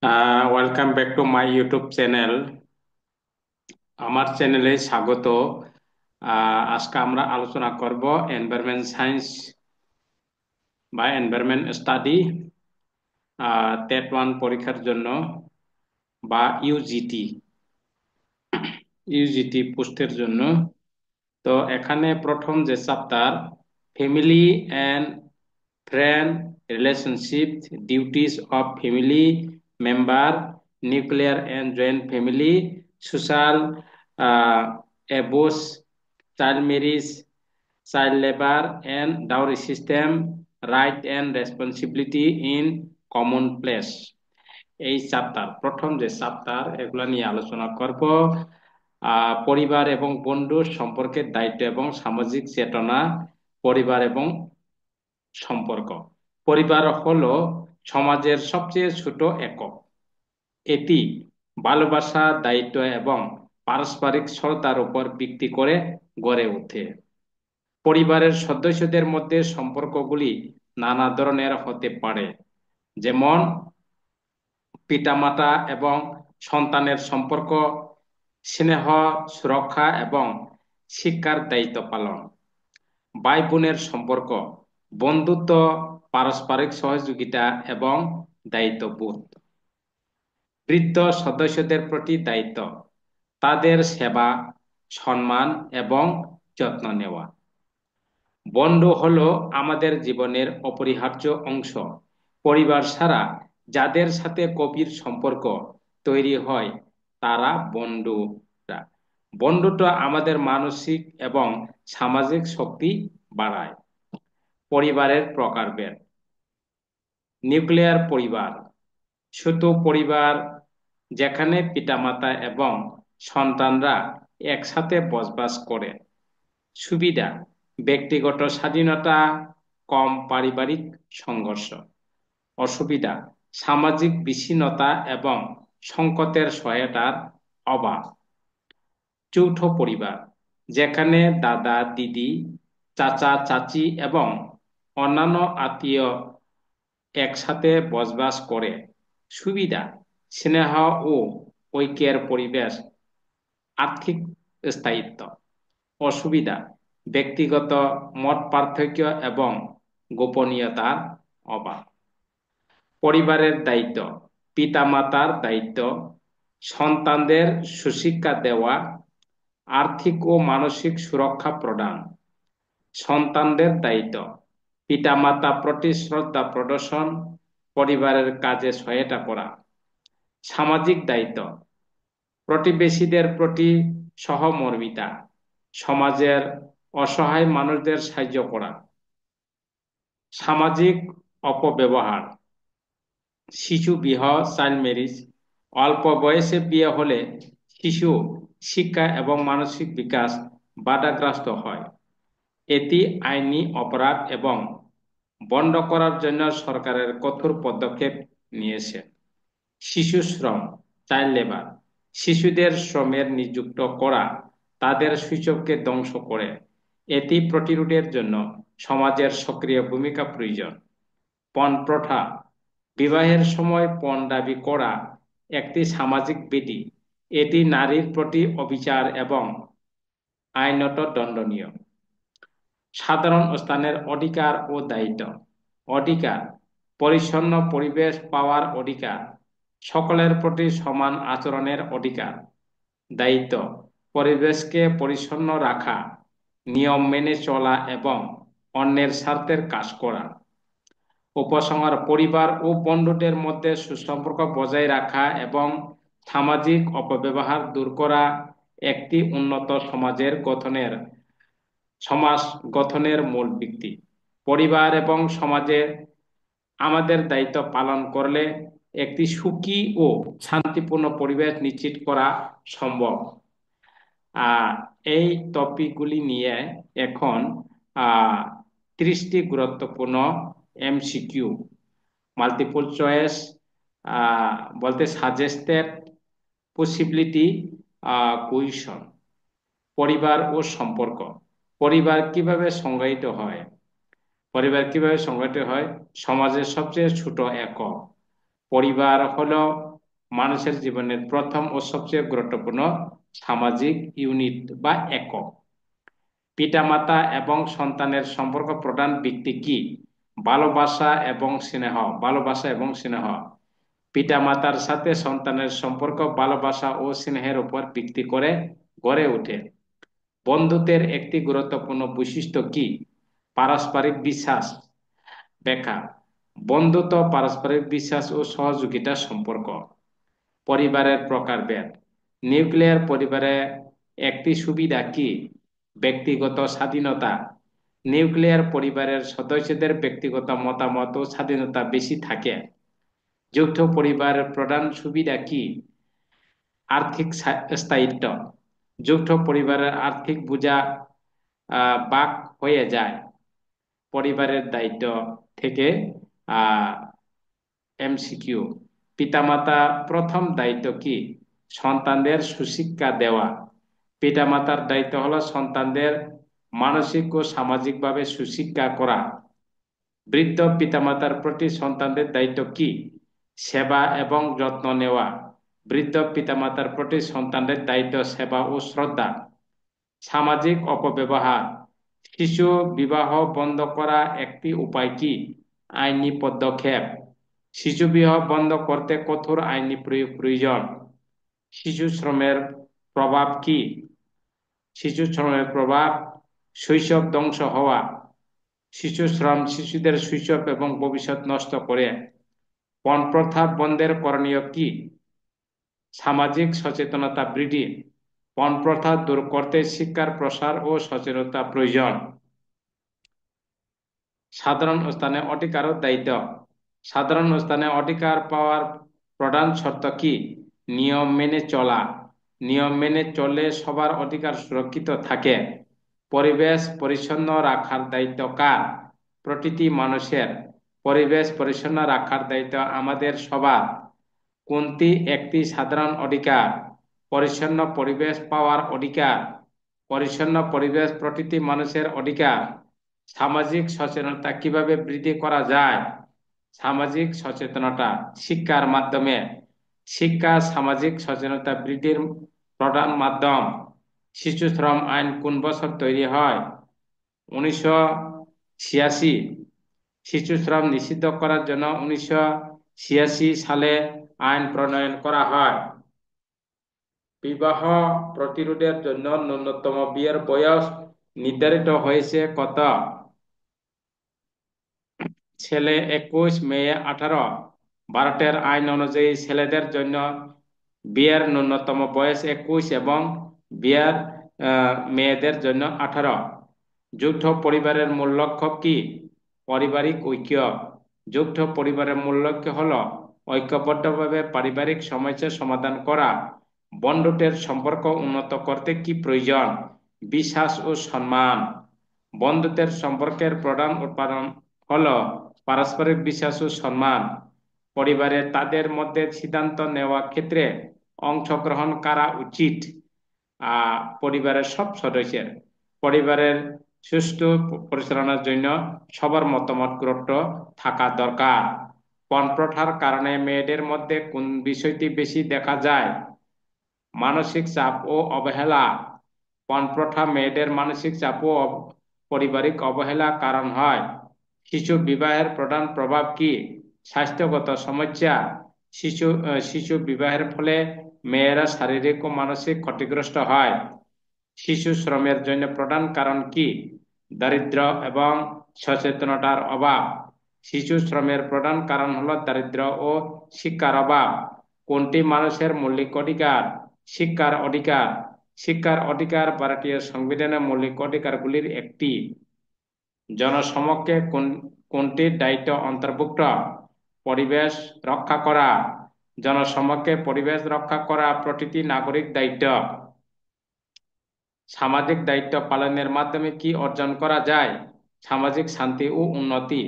Welcome back to my YouTube channel. আমার চ্যানেলে স্বাগত। আজকে আমরা আলোচনা করব এনভায়রনমেন্ট সায়েন্স বা এনভায়রনমেন্ট স্টাডি টেট ওয়ান পরীক্ষার জন্য বা ইউজিটি পোস্টের জন্য। তো এখানে প্রথম যে chapter, family and friend relationship, duties of family member, nuclear and joint family, social abuse, child marriage, child labour and dowry system, right and responsibility in common place. এই চ্যাপ্টার, প্রথম যে চ্যাপ্টার, এগুলো নিয়ে আলোচনা করব। পরিবার এবং বন্ধুর সম্পর্কের দায়িত্ব এবং সামাজিক চেতনা। পরিবার এবং সম্পর্ক। পরিবার হলো সমাজের সবচেয়ে ছোট একক। এটি ভালোবাসা, দায়িত্ব এবং পারস্পরিক শ্রদ্ধার উপর ভিত্তি করে গড়ে ওঠে। পরিবারের সদস্যদের মধ্যে সম্পর্কগুলি নানা ধরনের হতে পারে, যেমন পিতামাতা এবং সন্তানের সম্পর্ক, স্নেহ, সুরক্ষা এবং শিক্ষার দায়িত্ব পালন। ভাই বোনের সম্পর্ক, বন্ধুত্ব, পারস্পরিক সহযোগিতা এবং দায়িত্ববোধ। বৃদ্ধ সদস্যদের প্রতি দায়িত্ব, তাদের সেবা, সম্মান এবং যত্ন নেওয়া। বন্ধু হলো আমাদের জীবনের অপরিহার্য অংশ। পরিবার ছাড়া যাদের সাথে গভীর সম্পর্ক তৈরি হয় তারা বন্ধুরা। বন্ধুত্ব আমাদের মানসিক এবং সামাজিক শক্তি বাড়ায়। পরিবারের প্রকারভেদ। নিউক্লিয়ার পরিবার, ছোট পরিবার যেখানে পিতামাতা এবং সন্তানরা একসাথে বসবাস করে। সুবিধা: ব্যক্তিগত স্বাধীনতা, কম পারিবারিক সংঘর্ষ। অসুবিধা: সামাজিক বিচ্ছিন্নতা এবং সংকটের সহায়তার অভাব। যৌথ পরিবার, যেখানে দাদা দিদি, চাচা চাচি এবং অন্যান্য আত্মীয় একসাথে বসবাস করে। সুবিধা: স্নেহ ও ঐক্যের পরিবেশ, আর্থিক স্থায়িত্ব। অসুবিধা: ব্যক্তিগত মত পার্থক্য এবং গোপনীয়তার অভাব। পরিবারের দায়িত্ব: পিতামাতার দায়িত্ব, সন্তানদের সুশিক্ষা দেওয়া, আর্থিক ও মানসিক সুরক্ষা প্রদান। সন্তানদের দায়িত্ব: পিতামাতা প্রতি শ্রদ্ধা প্রদর্শন, পরিবারের কাজে সহায়তা করা। সামাজিক দায়িত্ব: প্রতিবেশীদের প্রতি সহমর্মিতা, সমাজের অসহায় মানুষদের সাহায্য করা। সামাজিক অপব্যবহার, শিশু বিবাহ, চাইল্ড ম্যারেজ। অল্প বয়সে বিয়ে হলে শিশু শিক্ষা এবং মানসিক বিকাশ বাধাগ্রস্ত হয়। এটি আইনি অপরাধ এবং বন্ধ করার জন্য সরকারের কঠোর পদক্ষেপ নিয়েছে। শিশু শ্রম, চাইল্ড লেবার। শিশুদের শ্রমের নিযুক্ত করা তাদের শৈশবকে ধ্বংস করে। এটি প্রতিরোধের জন্য সমাজের সক্রিয় ভূমিকা প্রয়োজন। পণ প্রথা, বিবাহের সময় পণ দাবি করা একটি সামাজিক বিধি। এটি নারীর প্রতি অবিচার এবং আইনত দণ্ডনীয়। সাধারণ স্থানের অধিকার ও দায়িত্ব। অধিকার: পরিচ্ছন্ন পরিবেশ পাওয়ার অধিকার, সকলের প্রতি সমান আচরণের অধিকার। দায়িত্ব: পরিবেশকে পরিচ্ছন্ন রাখা, নিয়ম মেনে চলা এবং অন্যের স্বার্থের কাজ করা। উপসংহার: পরিবার ও বন্ধুদের মধ্যে সুসম্পর্ক বজায় রাখা এবং সামাজিক অপব্যবহার দূর করা একটি উন্নত সমাজ গঠনের মূল ভিত্তি। পরিবার এবং সমাজে আমাদের দায়িত্ব পালন করলে একটি সুখী ও শান্তিপূর্ণ পরিবেশ নিশ্চিত করা সম্ভব। আহ এই টপিকগুলি নিয়ে এখন আহ 30টি গুরুত্বপূর্ণ এমসিকিউ, মাল্টিপল চয়েস, বলতে সাজেস্টেড পসিবিলিটি কুইশন। পরিবার ও সম্পর্ক। পরিবার কিভাবে সংজ্ঞায়িত হয়? পরিবার কিভাবে সংজ্ঞায়িত হয়? সমাজের সবচেয়ে ছোট একক। পরিবার হলো মানুষের জীবনের প্রথম ও সবচেয়ে গুরুত্বপূর্ণ সামাজিক ইউনিট বা একক। পিতামাতা এবং সন্তানের সম্পর্ক প্রধান ভিত্তি কি? ভালোবাসা এবং স্নেহ। ভালোবাসা এবং স্নেহ। পিতামাতার সাথে সন্তানের সম্পর্ক ভালোবাসা ও স্নেহের উপর ভিত্তি করে গড়ে ওঠে। বন্ধুত্বের একটি গুরুত্বপূর্ণ বৈশিষ্ট্য কি? পারস্পরিক বিশ্বাস। ব্যাখ্যা: বন্ধুত্ব পারস্পরিক বিশ্বাস ও সহযোগিতার সম্পর্ক। পরিবারের প্রকারভেদ। নিউক্লিয়ার পরিবারে একটি সুবিধা কি? ব্যক্তিগত স্বাধীনতা। নিউক্লিয়ার পরিবারের সদস্যদের ব্যক্তিগত মতামত ও স্বাধীনতা বেশি থাকে। যৌথ পরিবারের প্রধান সুবিধা কি? আর্থিক স্থায়িত্ব। যৌথ পরিবারের আর্থিক বোঝা ভাগ হয়ে যায়। পরিবারের দায়িত্ব থেকে এমসিকিউ। পিতামাতা প্রথম দায়িত্ব কি? সন্তানদের সুশিক্ষা দেওয়া। পিতামাতার দায়িত্ব হলো সন্তানদের মানসিক ও সামাজিকভাবে সুশিক্ষা করা। বৃদ্ধ পিতামাতার প্রতি সন্তানদের দায়িত্ব কি? সেবা এবং যত্ন নেওয়া। বৃদ্ধ পিতামাতার প্রতি সন্তানদের দায়িত্ব সেবা ও শ্রদ্ধা। সামাজিক অপব্যবহার। শিশু বিবাহ বন্ধ করা একটি উপায় কি? আইনি পদক্ষেপ। শিশু বিবাহ বন্ধ করতে কঠোর আইনি প্রয়োগ প্রয়োজন। শিশু শ্রমের প্রভাব কি? শিশু শ্রমের প্রভাব: শৈশব ধ্বংস হওয়া। শিশু শ্রম শিশুদের শৈশব এবং ভবিষ্যৎ নষ্ট করে। পণ প্রথা বন্ধের করণীয় কি? সামাজিক সচেতনতা বৃদ্ধি। পণ প্রথা দূর করতে শিক্ষার প্রসার ও সচেতনতা প্রয়োজন। সাধারণ স্থানে অধিকার ও দায়িত্ব। সাধারণ স্থানে অধিকার পাওয়ার প্রধান শর্ত কি? নিয়ম মেনে চলা। নিয়ম মেনে চললে সবার অধিকার সুরক্ষিত থাকে। পরিবেশ পরিচ্ছন্ন রাখার দায়িত্ব কার? প্রতিটি মানুষের। পরিবেশ পরিচ্ছন্ন রাখার দায়িত্ব আমাদের সবার। কোনটি একটি সাধারণ অধিকার? পরিচ্ছন্ন পরিবেশ পাওয়ার অধিকার। পরিচ্ছন্ন পরিবেশ প্রতিটি মানুষের অধিকার। সামাজিক সচেতনতা কিভাবে বৃদ্ধি করা যায়? সামাজিক সচেতনতা শিক্ষার মাধ্যমে। শিক্ষা সামাজিক সচেতনতা বৃদ্ধির প্রধান মাধ্যম। শিশু শ্রম আইন কোন বছর তৈরি হয়? 1986। শিশু শ্রম নিষিদ্ধ করার জন্য 1986 সালে আইন প্রণয়ন করা হয়। বিবাহ প্রতিরোধের জন্য ন্যূনতম বিয়ের বয়স নির্ধারিত হয়েছে কত? ছেলে 21, মেয়ে 18। ভারতের আইন অনুযায়ী ছেলেদের জন্য বিয়ের ন্যূনতম বয়স 21 এবং বিয়ের মেয়েদের জন্য 18। যৌথ পরিবারের মূল লক্ষ্য কি? পারিবারিক ঐক্য। যৌথ পরিবারের মূল লক্ষ্য হল ঐক্যবদ্ধভাবে পারিবারিক সমস্যা সমাধান করা। বন্ধুত্বের সম্পর্ক উন্নত করতে কি প্রয়োজন? বিশ্বাস ও সম্মান। বন্ধুত্বের সম্পর্কের প্রধান উপাদান হল পারস্পরিক বিশ্বাস ও সম্মান। পরিবারে তাদের মধ্যে সিদ্ধান্ত নেওয়ার ক্ষেত্রে অংশগ্রহণ করা উচিত পরিবারের সব সদস্যের। পরিবারের সুষ্ঠু পরিচালনার জন্য সবার মতামত গুরুত্ব থাকা দরকার। পণ প্রথার কারণে মেয়েদের মধ্যে কোন বিষয়টি বেশি দেখা যায়? মানসিক চাপ ও অবহেলা। পণ প্রথা মেয়েদের মানসিক চাপ ও পারিবারিক অবহেলা কারণ হয়। শিশু বিবাহের প্রধান প্রভাব কি? স্বাস্থ্যগত সমস্যা। শিশু বিবাহের ফলে মেয়েরা শারীরিক ও মানসিক ক্ষতিগ্রস্ত হয়। শিশু শ্রমের জন্য প্রধান কারণ কি? দারিদ্র্য এবং সচেতনতার অভাব। শিশু শ্রমের প্রধান কারণ হল দারিদ্র্য ও শিক্ষার অভাব। কোনটি মানুষের মৌলিক অধিকার? শিক্ষার অধিকার। শিক্ষার অধিকার ভারতীয় সংবিধানের মৌলিক অধিকারগুলির একটি। জনসমক্ষে কোনটির দায়িত্ব অন্তর্ভুক্ত? পরিবেশ রক্ষা করা। জনসমক্ষে পরিবেশ রক্ষা করা প্রতিটি নাগরিক দায়িত্ব। সামাজিক দায়িত্ব পালনের মাধ্যমে কি অর্জন করা যায়? সামাজিক শান্তি ও উন্নতি।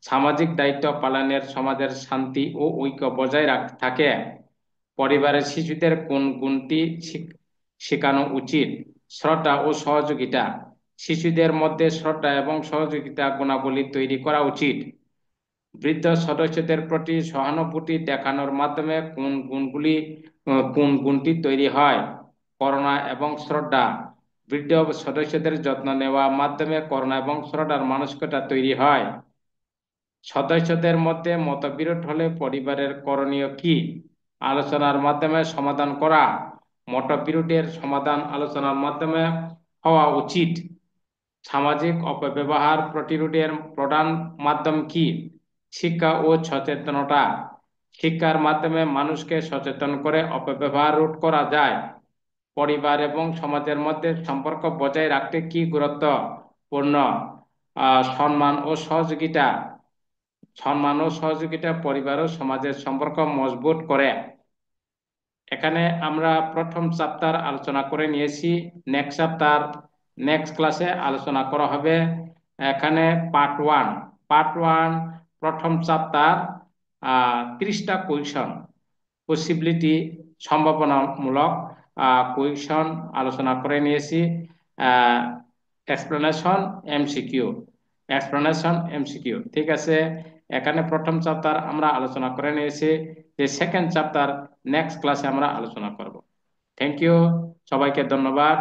সামাজিক দায়িত্ব পালনের সমাজের শান্তি ও ঐক্য বজায় থাকে। পরিবারের শিশুদের কোন গুণটি শেখানো উচিত? শ্রদ্ধা ও সহযোগিতা। শিশুদের মধ্যে শ্রদ্ধা এবং সহযোগিতা গুণাবলী তৈরি করা উচিত। বৃদ্ধ সদস্যদের প্রতি সহানুভূতি দেখানোর মাধ্যমে কোন গুণটি তৈরি হয়? করুণা এবং শ্রদ্ধা। বৃদ্ধ সদস্যদের যত্ন নেওয়ার মাধ্যমে করুণা এবং শ্রদ্ধার মানসিকতা তৈরি হয়। সদস্যদের মধ্যে মতবিরোধ হলে পরিবারের করণীয় কি? আলোচনার মাধ্যমে সমাধান করা। মতবিরোধের সমাধান আলোচনার মাধ্যমে হওয়া উচিত। সামাজিক অপব্যবহার প্রতিরোধের প্রধান মাধ্যম কি? শিক্ষা ও সচেতনতা। শিক্ষার মাধ্যমে মানুষকে সচেতন করে অপব্যবহার রোধ করা যায়। পরিবার এবং সমাজের মধ্যে সম্পর্ক বজায় রাখতে কি গুরুত্বপূর্ণ? সম্মান ও সহযোগিতা। সম্মান ও সহযোগিতা পরিবার ও সমাজের সম্পর্ক মজবুত করে। এখানে আমরা প্রথম চ্যাপ্টার আলোচনা করে নিয়েছি। নেক্সট ক্লাসে আলোচনা করা হবে। এখানে পার্ট ওয়ান প্রথম চ্যাপ্টার, 30টা কোয়েশন, পসিবিলিটি, সম্ভাবনামূলক কোয়েশন আলোচনা করে নিয়েছি। এক্সপ্লেনেশন এমসিকিউ, ঠিক আছে। এখানে প্রথম চ্যাপ্টার আমরা আলোচনা করে নিয়েছি। যে সেকেন্ড চ্যাপ্টার নেক্সট ক্লাসে আমরা আলোচনা করব। থ্যাংক ইউ, সবাইকে ধন্যবাদ।